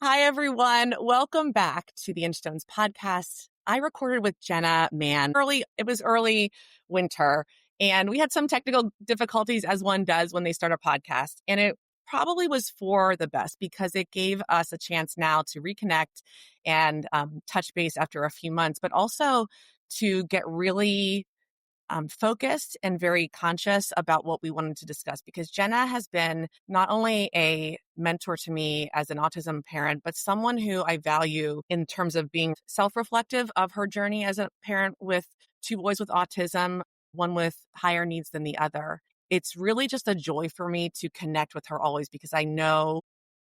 Hi, everyone. Welcome back to the Inchstones podcast. I recorded with Gena Mann. It was early winter, and we had some technical difficulties, as one does when they start a podcast. And it probably was for the best because it gave us a chance now to reconnect and touch base after a few months, but also to get really focused and very conscious about what we wanted to discuss, because Jenna has been not only a mentor to me as an autism parent, but someone who I value in terms of being self-reflective of her journey as a parent with two boys with autism, one with higher needs than the other. It's really just a joy for me to connect with her always, because I know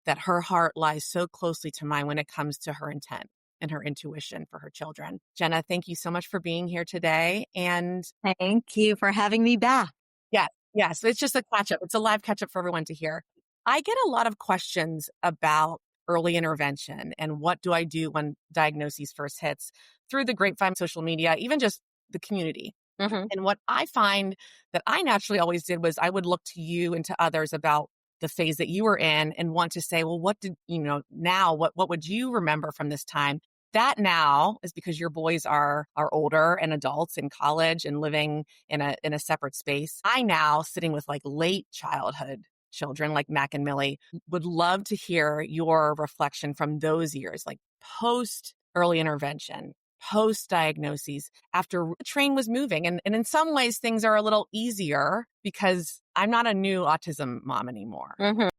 that her heart lies so closely to mine when it comes to her intent and her intuition for her children. Jenna, thank you so much for being here today. And thank you for having me back. Yes. It's just a catch up. It's a live catch up for everyone to hear. I get a lot of questions about early intervention and what do I do when diagnosis first hits through the grapevine, social media, even just the community. Mm-hmm. And what I find that I naturally always did was I would look to you and to others about the phase that you were in and want to say, well, what did, now, what would you remember from this time? That now is because your boys are older and adults in college and living in a separate space. I now, sitting with like late childhood children like Mac and Millie, would love to hear your reflection from those years, like post early intervention, post diagnoses, after the train was moving. And in some ways, things are a little easier because I'm not a new autism mom anymore. Mm-hmm.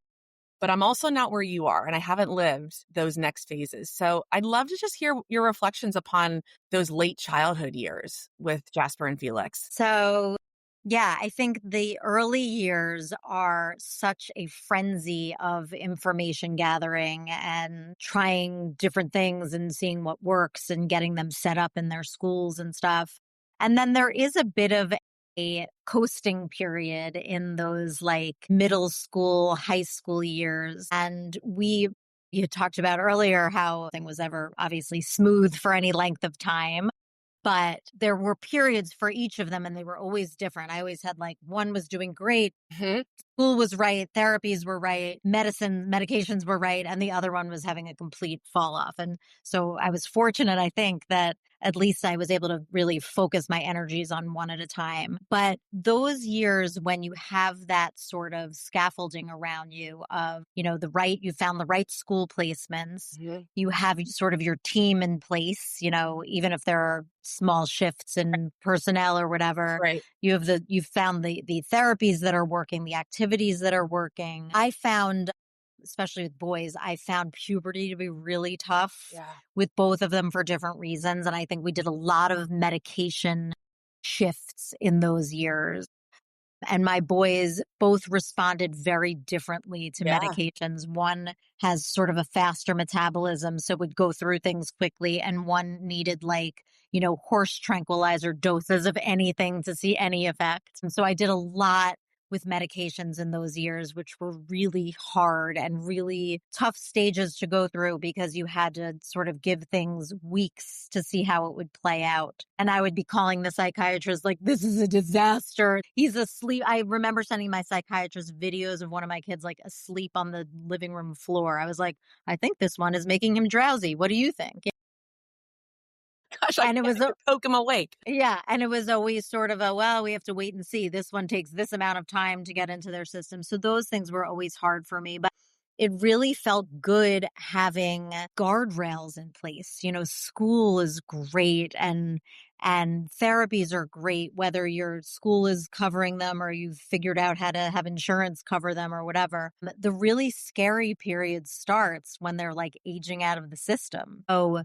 But I'm also not where you are, and I haven't lived those next phases. So I'd love to just hear your reflections upon those late childhood years with Jasper and Felix. So, yeah, I think the early years are such a frenzy of information gathering and trying different things and seeing what works and getting them set up in their schools and stuff. And then there is a bit of a coasting period in those like middle school, high school years. And you talked about earlier how nothing was ever obviously smooth for any length of time. But there were periods for each of them and they were always different. I always had like one was doing great. Mm-hmm. School was right. Therapies were right. Medications were right. And the other one was having a complete fall off. And so I was fortunate, I think, that at least I was able to really focus my energies on one at a time. But those years when you have that sort of scaffolding around you of, you found the right school placements, Mm-hmm. you have sort of your team in place, even if there are small shifts in personnel or whatever, Right. you've found the therapies that are working, the activities that are working. I found, especially with boys, I found puberty to be really tough with both of them for different reasons. And I think we did a lot of medication shifts in those years. And my boys both responded very differently to medications. One has sort of a faster metabolism, so would go through things quickly. And one needed horse tranquilizer doses of anything to see any effect. And so I did a lot with medications in those years, which were really hard and really tough stages to go through because you had to sort of give things weeks to see how it would play out. And I would be calling the psychiatrist like, this is a disaster. He's asleep. I remember sending my psychiatrist videos of one of my kids like asleep on the living room floor. I was like, I think this one is making him drowsy. What do you think? Gosh, and it was poke him awake. Yeah. And it was always sort of we have to wait and see. This one takes this amount of time to get into their system. So those things were always hard for me. But it really felt good having guardrails in place. School is great and therapies are great, whether your school is covering them or you've figured out how to have insurance cover them or whatever. The really scary period starts when they're like aging out of the system. So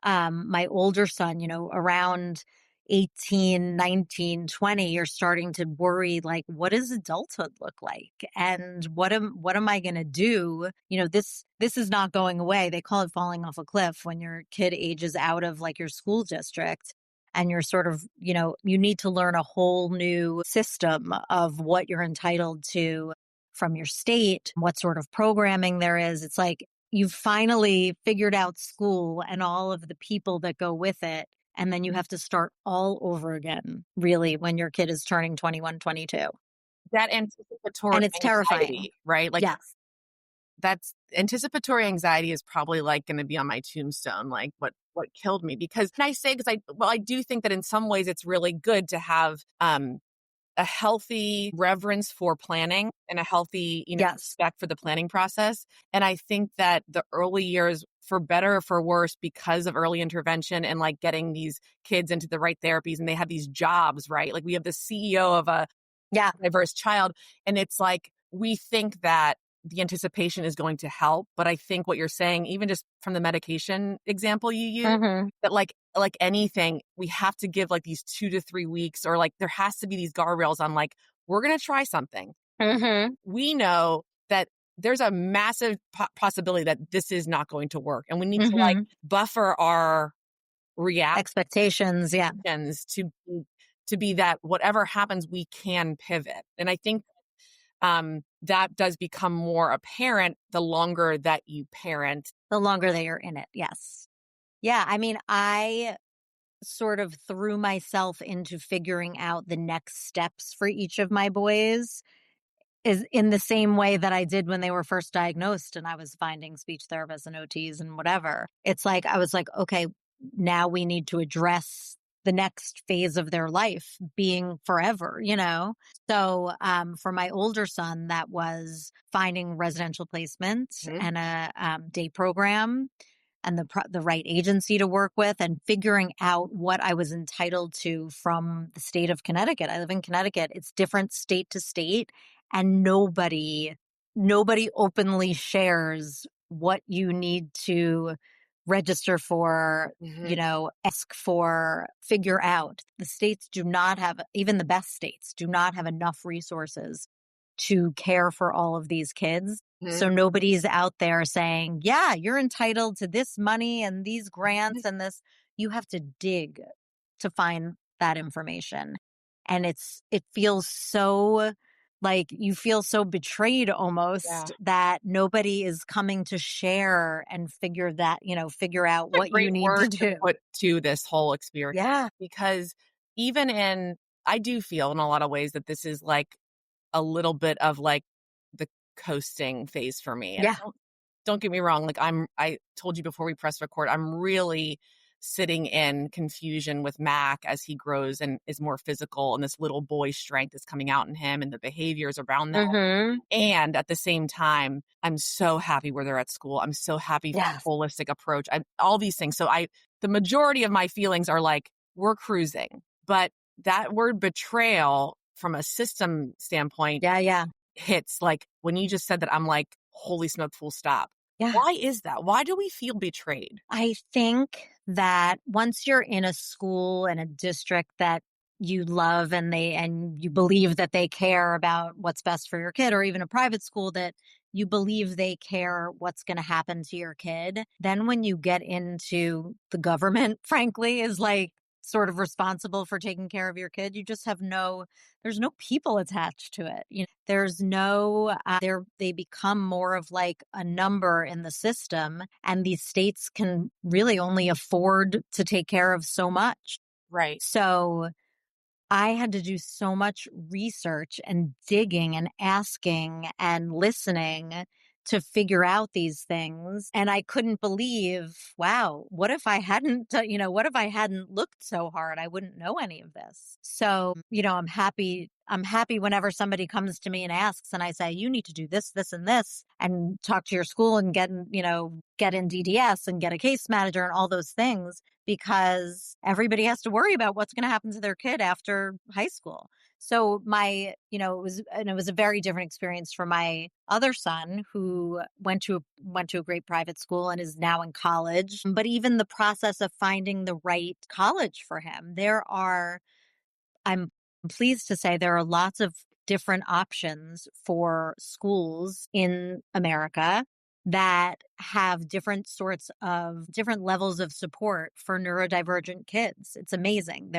my older son, around 18, 19, 20, you're starting to worry, like, what does adulthood look like? And what am I going to do? This is not going away. They call it falling off a cliff when your kid ages out of like your school district. And you're sort of, you need to learn a whole new system of what you're entitled to from your state, what sort of programming there is. It's like, you've finally figured out school and all of the people that go with it. And then you have to start all over again, really, when your kid is turning 21, 22. That anticipatory and it's anxiety, terrifying. right? Like, yes. that's anticipatory anxiety is probably like going to be on my tombstone, like what killed me. Because I do think that in some ways it's really good to have a healthy reverence for planning and a healthy, Yes. respect for the planning process. And I think that the early years, for better or for worse, because of early intervention and like getting these kids into the right therapies, and they have these jobs, right? Like we have the CEO of a Yeah. diverse child, and it's like we think that the anticipation is going to help. But I think what you're saying, even just from the medication example you use, Mm-hmm. that like anything, we have to give like these 2 to 3 weeks, or like there has to be these guardrails on like, we're going to try something. Mm-hmm. We know that there's a massive possibility that this is not going to work. And we need to like Mm-hmm. buffer our reactions Expectations. Yeah. to be that whatever happens, we can pivot. And I think that does become more apparent the longer that you parent. The longer that you're in it. Yes. Yeah. I mean, I sort of threw myself into figuring out the next steps for each of my boys is in the same way that I did when they were first diagnosed and I was finding speech therapists and OTs and whatever. It's like, I was like, okay, now we need to address the next phase of their life being forever. So for my older son, that was finding residential placement Mhm. and a day program and the right agency to work with, and figuring out what I was entitled to from the state of Connecticut. I live in Connecticut. It's different state to state, and nobody openly shares what you need to register for, ask for, figure out. The states do not have, even the best states do not have enough resources to care for all of these kids. Mhm. So nobody's out there saying, yeah, you're entitled to this money and these grants and this. You have to dig to find that information. And it feels so like you feel so betrayed Yeah. almost that nobody is coming to share and figure out A what you great need to word to do. put to this whole experience, Yeah. because I do feel in a lot of ways that this is like a little bit of like the coasting phase for me. And Yeah. don't get me wrong. Like I told you before we press record, I'm really sitting in confusion with Mac as he grows and is more physical, and this little boy strength is coming out in him and the behaviors around that. Mm-hmm. And at the same time, I'm so happy where they're at school. I'm so happy for Yes. the holistic approach. All these things. So the majority of my feelings are like, we're cruising. But that word betrayal from a system standpoint Yeah. Yeah. hits like when you just said that, I'm like, holy smoke, full stop. Yeah. Why is that? Why do we feel betrayed? I think that once you're in a school and a district that you love and you believe that they care about what's best for your kid, or even a private school that you believe they care what's going to happen to your kid, then when you get into the government, frankly, is like sort of responsible for taking care of your kid, you just have there's no people attached to it. There's no, they become more of like a number in the system, and these states can really only afford to take care of so much. Right. So I had to do so much research and digging and asking and listening to figure out these things. And I couldn't believe, wow, what if I hadn't, what if I hadn't looked so hard? I wouldn't know any of this. So, I'm happy. I'm happy whenever somebody comes to me and asks and I say, you need to do this, this, and this, and talk to your school and get in DDS and get a case manager and all those things, because everybody has to worry about what's going to happen to their kid after high school. So it was a very different experience for my other son, who went to a great private school and is now in college. But even the process of finding the right college for him, I'm pleased to say there are lots of different options for schools in America that have different levels of support for neurodivergent kids. It's amazing.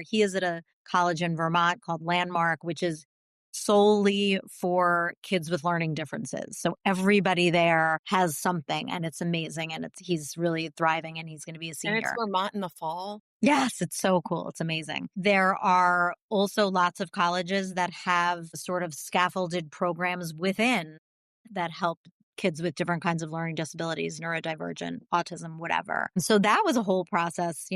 He is at a college in Vermont called Landmark, which is solely for kids with learning differences. So everybody there has something, and it's amazing. And he's really thriving, and he's going to be a And it's senior. Vermont in the fall. Yes, it's so cool. It's amazing. There are also lots of colleges that have sort of scaffolded programs within that help kids with different kinds of learning disabilities, neurodivergent, autism, whatever. And so that was a whole process,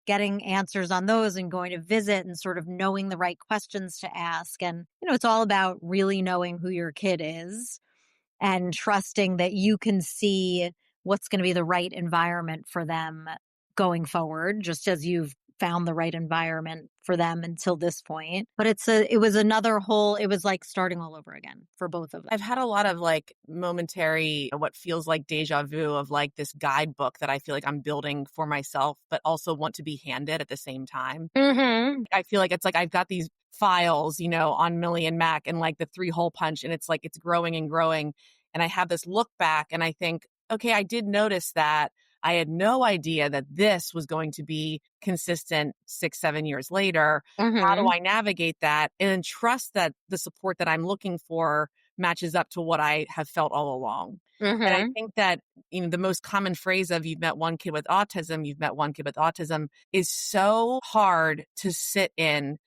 getting answers on those and going to visit and sort of knowing the right questions to ask. And, it's all about really knowing who your kid is and trusting that you can see what's going to be the right environment for them going forward, just as you've found the right environment for them until this point. But it was like starting all over again for both of them. I've had a lot of like momentary, what feels like deja vu of like this guidebook that I feel like I'm building for myself, but also want to be handed at the same time. Mm-hmm. I feel like it's like I've got these files, on Millie and Mac and like the 3-hole punch, and it's like it's growing and growing. And I have this look back and I think, okay, I did notice that. I had no idea that this was going to be consistent 6, 7 years later. How do Mm-hmm. I navigate that and trust that the support that I'm looking for matches up to what I have felt all along? And I Mm-hmm. think that, the most common phrase of you've met one kid with autism is so hard to sit in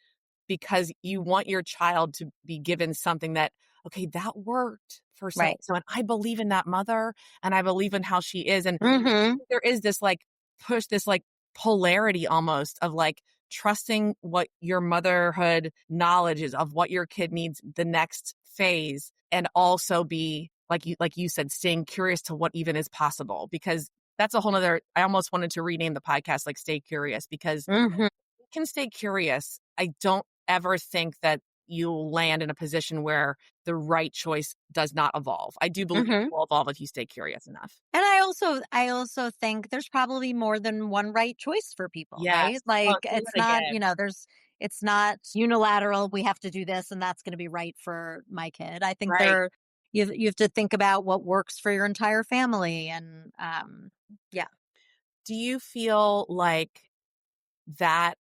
because you want your child to be given something that, okay, that worked for so Right. and so. And I believe in that mother and I believe in how she is. And Mm-hmm. there is this like push, this like polarity almost of like trusting what your motherhood knowledge is of what your kid needs the next phase, and also be like you said, staying curious to what even is possible, because that's a whole nother, I almost wanted to rename the podcast like Stay Curious, because Mm-hmm. you can stay curious. I don't ever think that you'll land in a position where the right choice does not evolve. I do believe it Mm-hmm. will evolve if you stay curious enough. And I also think there's probably more than one right choice for people, right? Yes. Oh, Like say it's that not, again. it's not unilateral. We have to do this and that's going to be right for my kid. I think Right. you have to think about what works for your entire family. And, yeah. Do you feel like that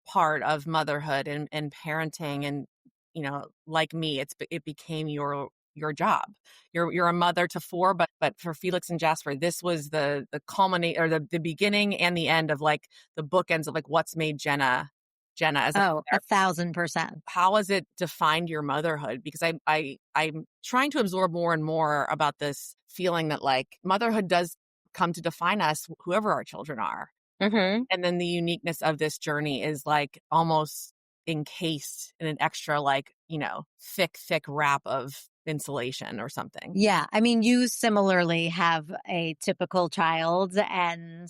part of motherhood and parenting and, like me, it became your job. You're a mother to 4, but for Felix and Jasper, this was the culminate, or the beginning and the end of like the bookends of like what's made Jenna as a Oh, mother. 1,000%. How has it defined your motherhood? Because I'm trying to absorb more and more about this feeling that like motherhood does come to define us, whoever our children are. Mm-hmm. And then the uniqueness of this journey is like almost encased in an extra like, thick wrap of insulation or something. Yeah. I mean, you similarly have a typical child and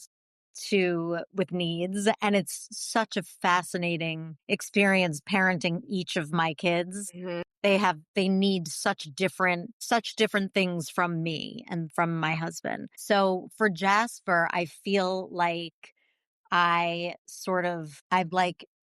with needs. And it's such a fascinating experience parenting each of my kids. Mhm. They need such different things from me and from my husband. So for Jasper, I feel like I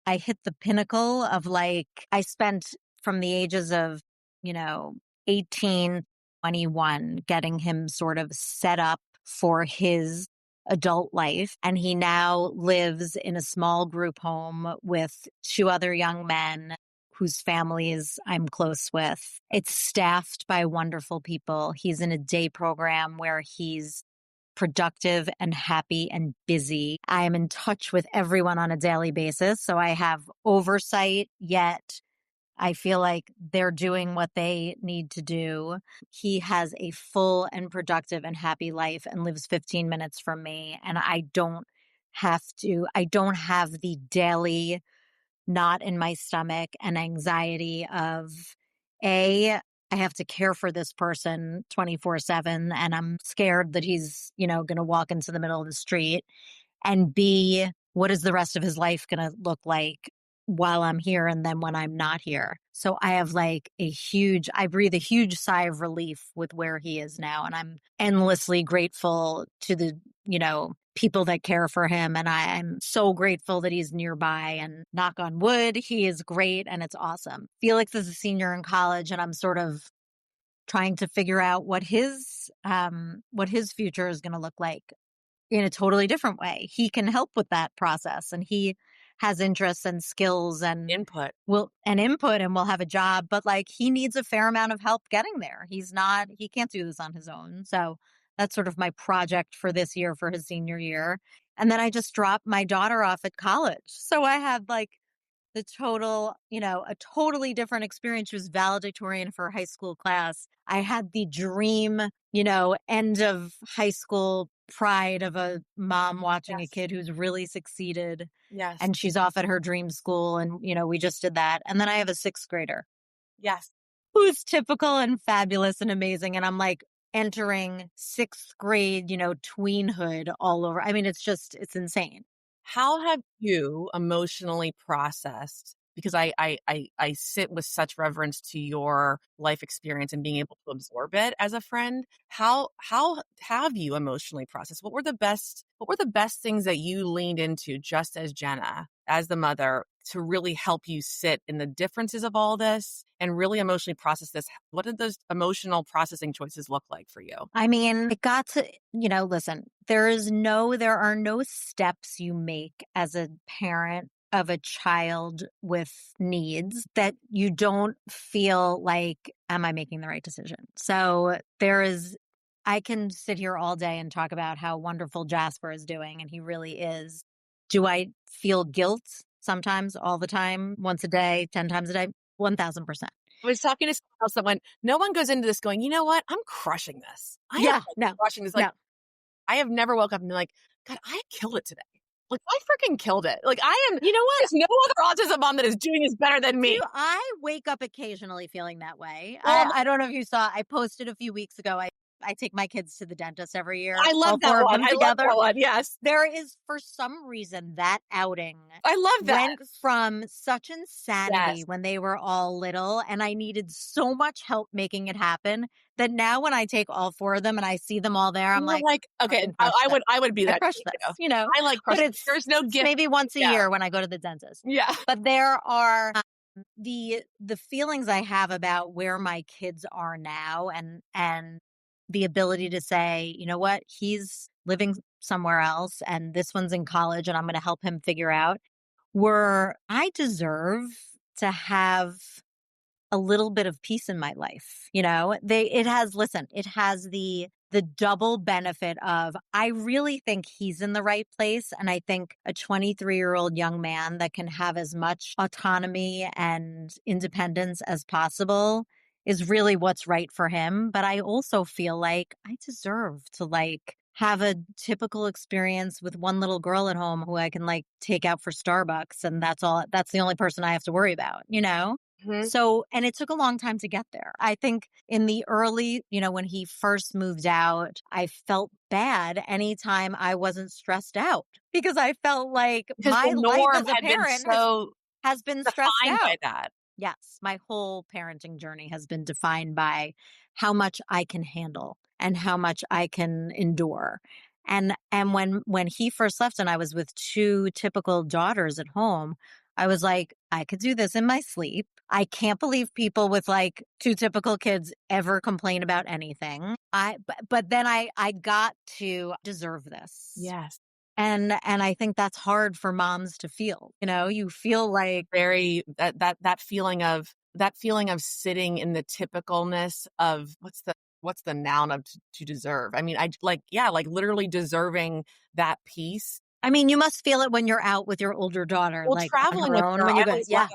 hit the pinnacle of like, I spent from the ages of, you know, 18, 21, getting him sort of set up for his adult life. And he now lives in a small group home with 2 other young men whose families I'm close with. It's staffed by wonderful people. He's in a day program where he's productive and happy and busy. I am in touch with everyone on a daily basis. So I have oversight, yet I feel like they're doing what they need to do. He has a full and productive and happy life and lives 15 minutes from me. And I don't have the daily knot in my stomach and anxiety of I have to care for this person 24/7 and I'm scared that he's, going to walk into the middle of the street, and B, what is the rest of his life going to look like while I'm here and then when I'm not here? So I breathe a huge sigh of relief with where he is now. And I'm endlessly grateful to the, people that care for him. And I'm so grateful that he's nearby, and knock on wood, he is great and it's awesome. Felix is a senior in college and I'm sort of trying to figure out what his future is going to look like in a totally different way. He can help with that process, and he has interests and skills and Input. input, and will have a job, but like he needs a fair amount of help getting there. He can't do this on his own. So that's sort of my project for this year, for his senior year. And then I just dropped my daughter off at college. So I had like the total, a totally different experience. She was valedictorian for her high school class. I had the dream, end of high school pride of a mom watching a Yes. kid who's really succeeded Yes. and she's off at her dream school. And, we just did that. And then I have a sixth grader Yes. who's typical and fabulous and amazing. And I'm like entering sixth grade, tweenhood all over. I mean, it's insane. How have you emotionally processed? Because I sit with such reverence to your life experience and being able to absorb it as a friend. How have you emotionally processed? What were the best things that you leaned into just as Jenna, as the mother, to really help you sit in the differences of all this and really emotionally process this? What did those emotional processing choices look like for you? I mean, it got to, listen, there are no steps you make as a parent of a child with needs that you don't feel like, am I making the right decision? So I can sit here all day and talk about how wonderful Jasper is doing, and he really is. Do I feel guilt sometimes, all the time, once a day, 10 times a day? 1000%. I was talking to someone else that went, no one goes into this going, you know what? I'm crushing this. Crushing this. Like, no. I have never woke up and been like, God, I killed it today. Like, I freaking killed it. Like, I am, You know what? there's no other autism mom that is doing this better than me. I wake up occasionally feeling that way. Well, I don't know if you saw, I posted a few weeks ago. I take my kids to the dentist every year. I love all that four of one. them I together. love that one. Yes. There is, for some reason, that outing I love that. went from such insanity Yes. when they were all little, and I needed so much help making it happen that now when I take all four of them and I see them all there, I'm like, okay, I would be that. crush this, I like but crushing. There's no gift. maybe once a year when I go to the dentist. Yeah. But there are the feelings I have about where my kids are now, and the ability to say, you know what, he's living somewhere else and this one's in college and I'm going to help him figure out, where I deserve to have a little bit of peace in my life. It has the double benefit of, I really think he's in the right place. And I think a 23-year-old young man that can have as much autonomy and independence as possible is really what's right for him. But I also feel like I deserve to have a typical experience with one little girl at home who I can take out for Starbucks. And that's the only person I have to worry about, Mm-hmm. So, and it took a long time to get there. I think in the early, when he first moved out, I felt bad anytime I wasn't stressed out because I felt like my life as a parent has been stressed out by that. Yes, my whole parenting journey has been defined by how much I can handle and how much I can endure. And when he first left and I was with two typical daughters at home, I was like, I could do this in my sleep. I can't believe people with two typical kids ever complain about anything. But then I got to deserve this. Yes. And I think that's hard for moms to feel. You feel like very that feeling of sitting in the typicalness of what's the noun of to deserve. I mean, literally deserving that peace. I mean, you must feel it when you're out with your older daughter, Well, traveling on her with own her, when you go. Yeah.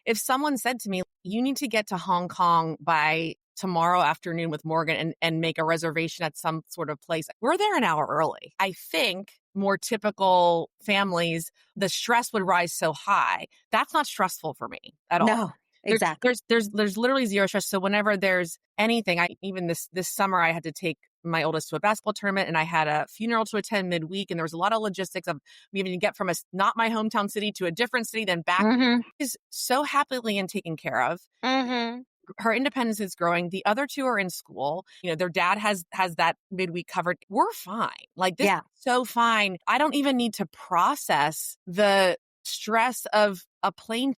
If someone said to me, you need to get to Hong Kong by tomorrow afternoon with Morgan and make a reservation at some sort of place, we're there an hour early. I think more typical families, the stress would rise so high. That's not stressful for me at all. No, exactly. There's literally zero stress. So whenever there's anything, even this summer, I had to take my oldest to a basketball tournament and I had a funeral to attend midweek. And there was a lot of logistics of me having to get from not my hometown city to a different city, then back. Mm-hmm. Is so happily and taken care of. Mm-hmm. Her independence is growing. The other two are in school. Their dad has that midweek covered. We're fine. This is so fine. I don't even need to process the stress of a plane.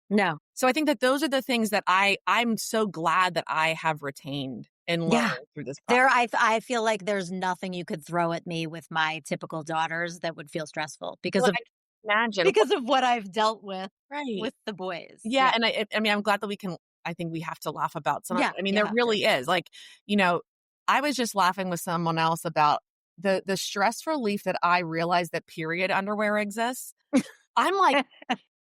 No. So I think that those are the things that I'm so glad that I have retained and learned through this process. I feel like there's nothing you could throw at me with my typical daughters that would feel stressful because of what I've dealt with with the boys. Yeah. And I mean, I'm glad that I think we have to laugh about some of it. I mean, there really is I was just laughing with someone else about the stress relief that I realized that period underwear exists. I'm like,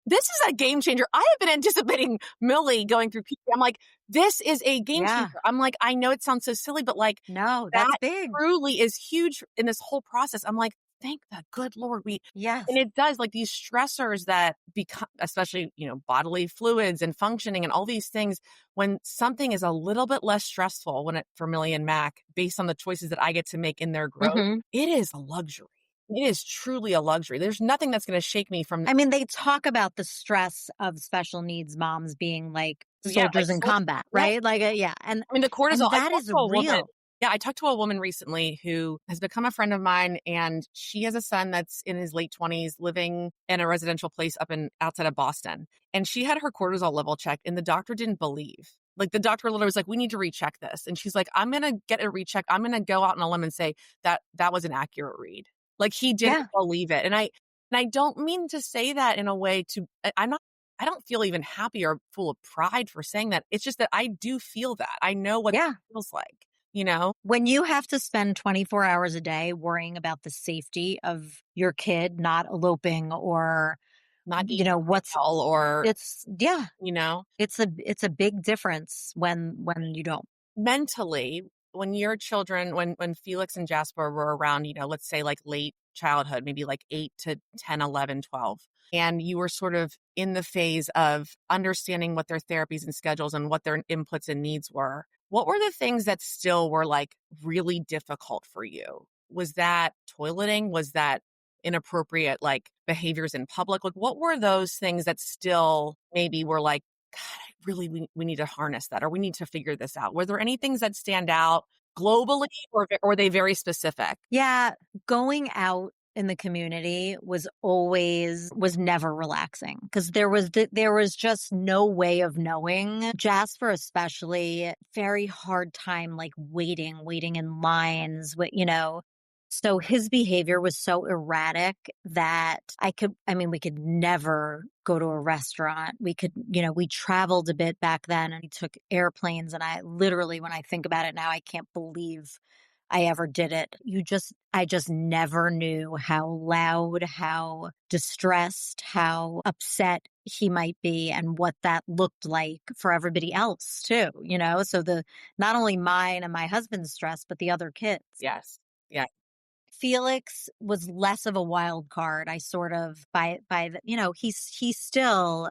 this is a game changer. I have been anticipating Millie going through puberty. I'm like, this is a game Yeah. changer. I'm like, I know it sounds so silly, but like No, that's that big. truly is huge in this whole process. I'm like, thank the good Lord. Yes. And it does, like, these stressors that become, especially, bodily fluids and functioning and all these things, when something is a little bit less stressful for Millie and Mac, based on the choices that I get to make in their growth, Mhm. it is a luxury. It is truly a luxury. There's nothing that's going to shake me from, I mean, they talk about the stress of special needs moms being like yeah, like, soldiers in combat, yeah. right? Like, yeah. I mean, the cortisol, And that is real. I talked to a woman recently who has become a friend of mine, and she has a son that's in his late 20s living in a residential place outside of Boston. And she had her cortisol level checked, and the doctor didn't believe. Like, the doctor literally was like, we need to recheck this. And she's like, I'm going to get it rechecked. I'm going to go out on a limb and say that that was an accurate read. Like, he didn't Yeah. believe it. And I don't mean to say that in a way I don't feel even happy or full of pride for saying that. It's just that I do feel that. I know what Yeah. it feels like, When you have to spend 24 hours a day worrying about the safety of your kid not eloping or, not eating what's well or, it's yeah, you know, it's a big difference when you don't. mentally, when your children, when Felix and Jasper were around, let's say like late childhood, maybe like 8 to 10, 11, 12, and you were sort of in the phase of understanding what their therapies and schedules and what their inputs and needs were, what were the things that still were like really difficult for you? Was that toileting? Was that inappropriate like behaviors in public? Like, what were those things that still maybe were like, God, we need to harness that, or we need to figure this out? Were there any things that stand out globally, or were they very specific? Yeah, going out in the community was never relaxing because there was just no way of knowing. Jasper especially, very hard time like waiting in lines, so his behavior was so erratic that we could never go to a restaurant. We traveled a bit back then and we took airplanes. And I literally, when I think about it now, I can't believe I ever did it. I just never knew how loud, how distressed, how upset he might be and what that looked like for everybody else too, So not only mine and my husband's stress, but the other kids. Yes. Yeah. Felix was less of a wild card. I sort of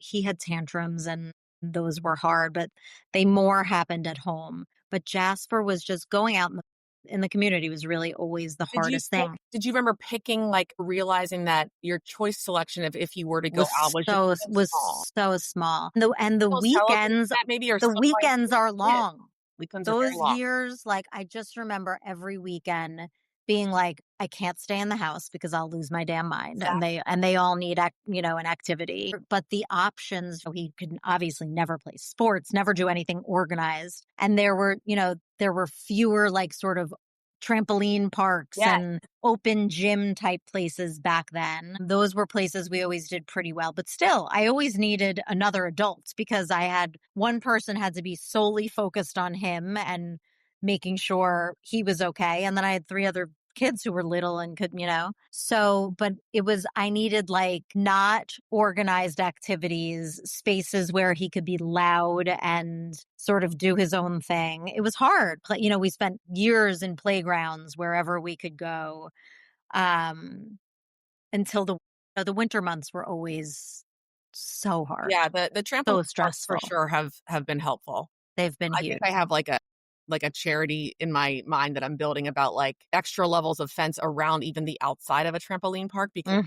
he had tantrums and those were hard, but they more happened at home. But Jasper was just going out in the community was really always the hardest thing. Did you remember picking, like, realizing that your choice selection if you were to go out was just so small? So small. The Those television weekends that maybe are the so hard weekends to are get. long. Weekends are very Those long. years, like, I just remember every weekend being like, I can't stay in the house because I'll lose my damn mind. Exactly. And they all need, an activity. But the options, he could obviously never play sports, never do anything organized. And there were fewer like sort of trampoline parks Yes. and open gym type places back then. Those were places we always did pretty well. But still, I always needed another adult because one person had to be solely focused on him and making sure he was okay. And then I had 3 other kids who were little and could, So, but I needed like not organized activities, spaces where he could be loud and sort of do his own thing. It was hard. We spent years in playgrounds wherever we could go, until the winter months were always so hard. Yeah, the trampoline So parks stressful. for sure have been helpful. They've been I huge. think I have like a charity in my mind that I'm building about like extra levels of fence around even the outside of a trampoline park, because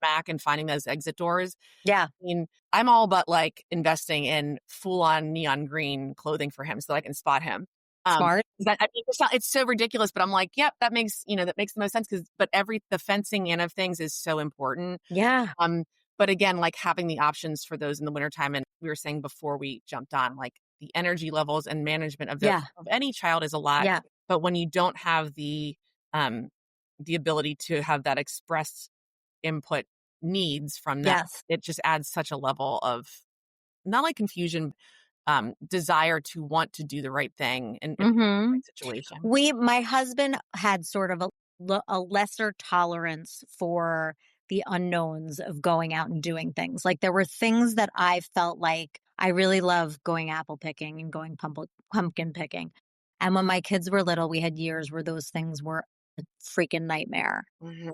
back and finding those exit doors. Yeah. I mean, I'm all about like investing in full on neon green clothing for him so that I can spot him. Smart. It's so ridiculous, but I'm like, yep, that makes the most sense but the fencing in of things is so important. Yeah. But again, like having the options for those in the wintertime, and we were saying before we jumped on, like the energy levels and management of of any child is a lot. Yeah. But when you don't have the ability to have that express input needs from them, it just adds such a level of not like confusion, desire to want to do the right thing in the right situation. My husband had sort of a lesser tolerance for the unknowns of going out and doing things. Like there were things that I felt like I really love going apple picking and going pumpkin picking. And when my kids were little, we had years where those things were a freaking nightmare. Mhm.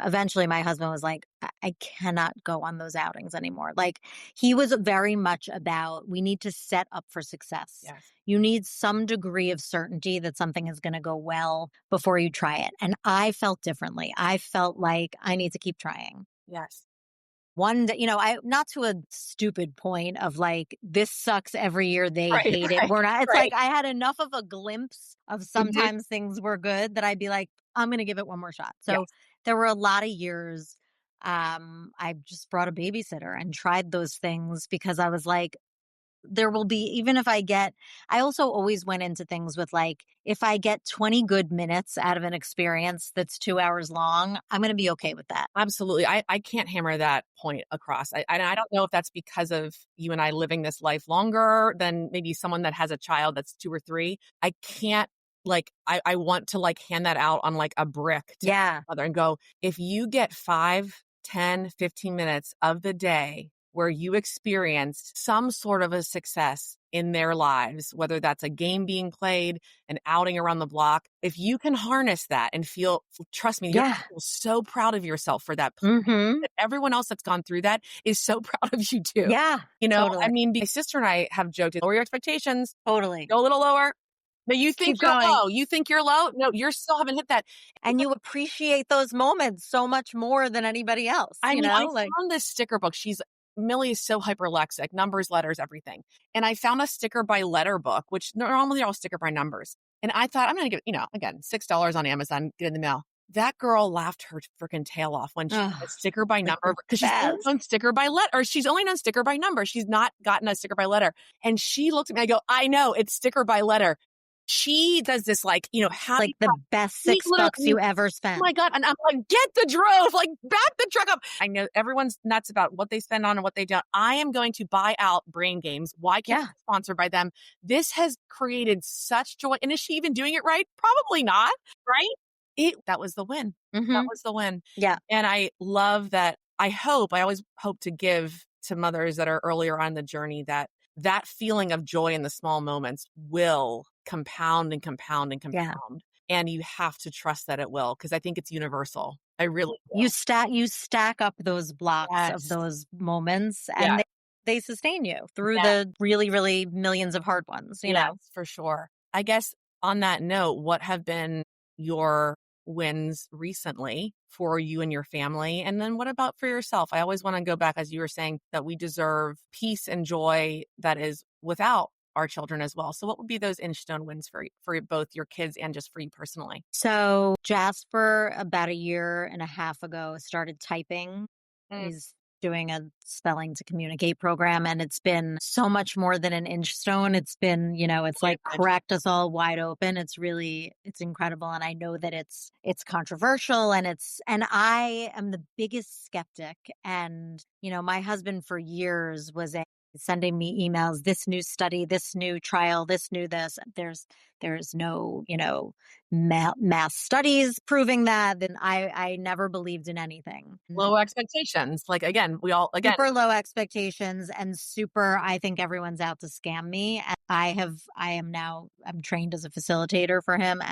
Eventually, my husband was like, I cannot go on those outings anymore. Like he was very much about, we need to set up for success. Yes. You need some degree of certainty that something is going to go well before you try it. And I felt differently. I felt like I need to keep trying. Yes. One day, I not to a stupid point of like, this sucks every year. They Right, hate it. right, We're not, it's right. like I had enough of a glimpse of sometimes things were good that I'd be like, I'm going to give it one more shot. So Yes. there were a lot of years. I just brought a babysitter and tried those things because I was like, there will be, even if I also always went into things with like, if I get 20 good minutes out of an experience that's 2 hours long, I'm going to be okay with that. Absolutely. I can't hammer that point across. I don't know if that's because of you and I living this life longer than maybe someone that has a child that's 2 or 3. I can't I want to like hand that out on like a brick to Yeah. mother and go, if you get 5, 10, 15 minutes of the day where you experienced some sort of a success in their lives, whether that's a game being played, an outing around the block, if you can harness that and trust me, you're Yeah. gonna feel so proud of yourself for that. Mm-hmm. That everyone else that's gone through that is so proud of you too. Yeah. Totally. I mean, my sister and I have joked, lower your expectations, Totally. go a little lower. No, you think Keep you're going. low. You think you're low? No, you still haven't hit that. And you appreciate those moments so much more than anybody else. I mean, I like found this sticker book. Millie is so hyperlexic, numbers, letters, everything. And I found a sticker by letter book, which normally they're all sticker by numbers. And I thought, I'm going to give, again, $6 on Amazon, get in the mail. That girl laughed her freaking tail off when she got a sticker by number because she's only known sticker by letter, or she's only known sticker by number. She's not gotten a sticker by letter. And she looked at me, I go, I know it's sticker by letter. She does this like the best $6 you ever spent. Oh my God. And I'm like, get the drove, like back the truck up. I know everyone's nuts about what they spend on and what they don't. I am going to buy out Brain Games. Why can't I be sponsored by them? This has created such joy. And is she even doing it right? Probably not. Right? That was the win. Mm-hmm. That was the win. Yeah. And I love that. I always hope to give to mothers that are earlier on the journey that feeling of joy in the small moments will compound and compound and compound. Yeah. And you have to trust that it will, because I think it's universal. I really do. You stack up those blocks of those moments and they sustain you through the really, really millions of hard ones, you know? For sure. I guess on that note, what have been your wins recently for you and your family? And then what about for yourself? I always want to go back, as you were saying, that we deserve peace and joy that is without our children as well. So what would be those Inchstone wins for both your kids and just for you personally? So Jasper, about a year and a half ago, started typing. He's doing a spelling to communicate program, and it's been so much more than an Inchstone. It's been, it's like cracked us all wide open. It's incredible. And I know that it's controversial and I am the biggest skeptic. And, my husband for years was sending me emails, this new study, this new trial, this. There's no, mass studies proving that. Then I never believed in anything. Low expectations. Like, again, super low expectations and I think everyone's out to scam me. And I'm trained as a facilitator for him,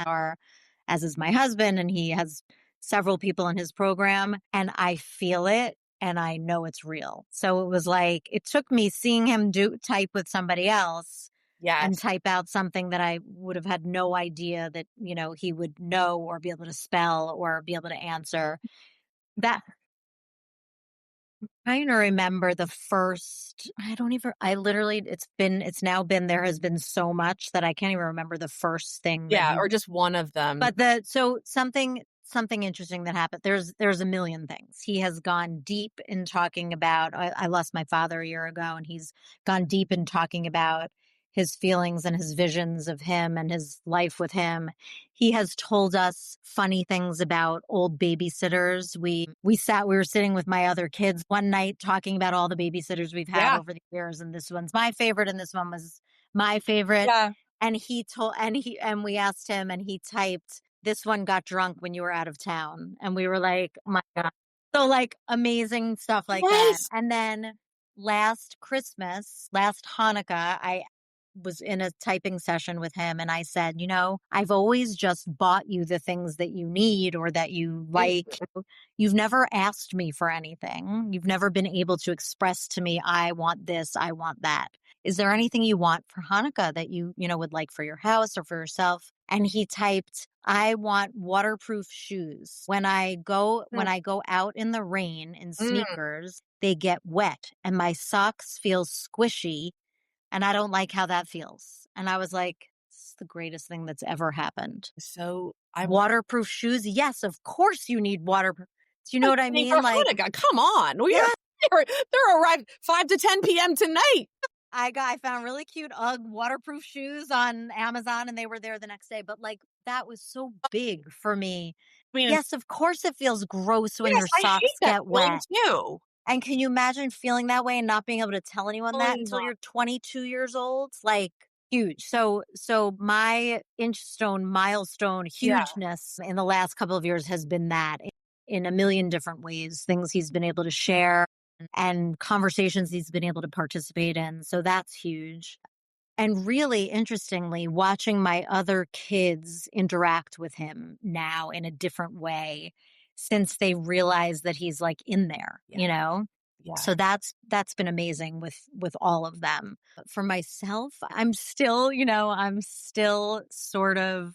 as is my husband, and he has several people in his program, and I feel it. And I know it's real. So it was like, it took me seeing him type with somebody else and type out something that I would have had no idea that, he would know or be able to spell or be able to answer. That I'm trying to remember the first, it's now been, there has been so much that I can't even remember the first thing. Or just one of them. But something interesting that happened. There's a million things. He has gone deep in talking about, I lost my father a year ago, and he's gone deep in talking about his feelings and his visions of him and his life with him. He has told us funny things about old babysitters. We were sitting with my other kids one night talking about all the babysitters we've had over the years. And this one's my favorite. And this one was my favorite. Yeah. And we asked him, and he typed, this one got drunk when you were out of town. And we were like, oh my God. So like amazing stuff like that. Yes. And then last Christmas, last Hanukkah, I was in a typing session with him and I said, I've always just bought you the things that you need or that you like. You've never asked me for anything. You've never been able to express to me, I want this, I want that. Is there anything you want for Hanukkah that you would like for your house or for yourself? And he typed, I want waterproof shoes. When I go out in the rain in Mm. sneakers, they get wet and my socks feel squishy and I don't like how that feels. And I was like, this is the greatest thing that's ever happened. So Waterproof shoes? Yes, of course you need waterproof. Do you know what I mean? for Like, Hanukkah, come on. yeah. They're arrived 5 to 10 p.m. tonight. I found really cute UGG waterproof shoes on Amazon and they were there the next day. But like that was so big for me. I mean, Yes, of course it feels gross when yes, your I hate socks that get feeling wet. too. And can you imagine feeling that way and not being able to tell anyone that Totally until not. you're 22 years old? Like huge. So my Inchstone milestone Yeah. hugeness in the last couple of years has been that in a million different ways, things he's been able to share and conversations he's been able to participate in. So that's huge. And really interestingly, watching my other kids interact with him now in a different way since they realize that he's like in there, Yeah. So that's been amazing with all of them. For myself, I'm still sort of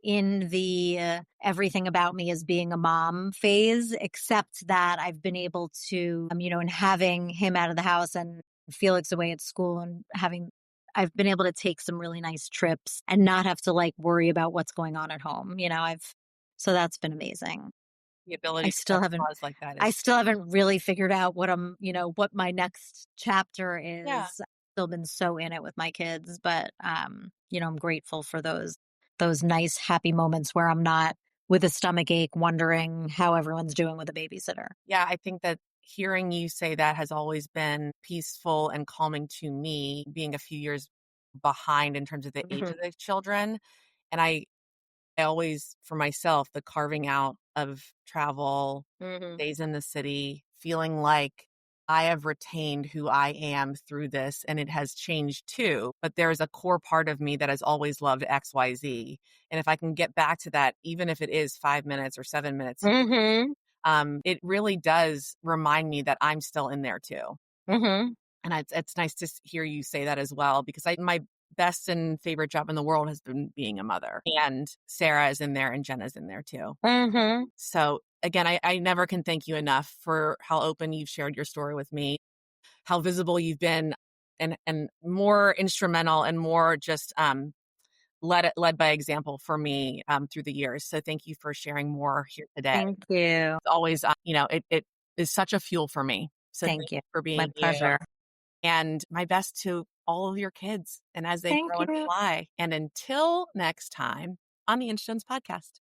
in the everything about me as being a mom phase, except that I've been able to, and having him out of the house and Felix away at school and I've been able to take some really nice trips and not have to like worry about what's going on at home. So that's been amazing. The ability I to still have haven't pause like that I is, still haven't really figured out what my next chapter yeah. is. I've still been so in it with my kids, but I'm grateful for those nice happy moments where I'm not with a stomach ache wondering how everyone's doing with a babysitter. Yeah, I think that hearing you say that has always been peaceful and calming to me, being a few years behind in terms of the age of the children. And I always, for myself, the carving out of travel, days in the city, feeling like I have retained who I am through this and it has changed too. But there's a core part of me that has always loved XYZ. And if I can get back to that, even if it is 5 minutes or 7 minutes, it really does remind me that I'm still in there too. And it's nice to hear you say that as well, because my best and favorite job in the world has been being a mother. And Sarah is in there and Jenna's in there too. So again, I never can thank you enough for how open you've shared your story with me, how visible you've been, and more instrumental and more just led by example for me through the years. So thank you for sharing more here today. Thank you. It's always, it is such a fuel for me. So Thank you for being my pleasure. and my best to all of your kids and as they Thank grow and you. fly. And until next time on the Inchstones podcast.